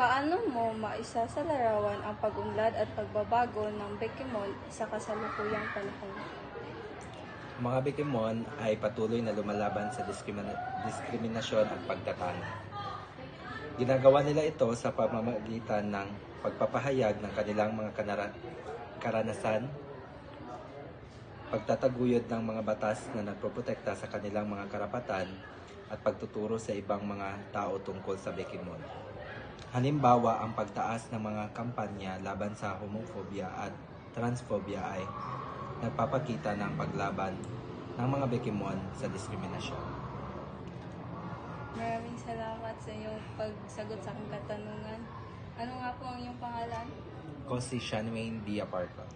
Paano mo maisasalarawan ang pag-unlad at pagbabago ng Bikimon sa kasalukuyang panahon? Ang mga Bikimon ay patuloy na lumalaban sa diskriminasyon at pagtatalo. Ginagawa nila ito sa pamamagitan ng pagpapahayag ng kanilang mga karanasan, pagtataguyod ng mga batas na nagpoprotekta sa kanilang mga karapatan, at pagtuturo sa ibang mga tao tungkol sa Bikimon. Halimbawa, ang pagtaas ng mga kampanya laban sa homophobia at transphobia ay nagpapakita ng paglaban ng mga Bikimon sa diskriminasyon. Maraming salamat sa iyong pagsagot sa aking katanungan. Ano nga po ang iyong pangalan? Ko si Shanwayne Diaparco.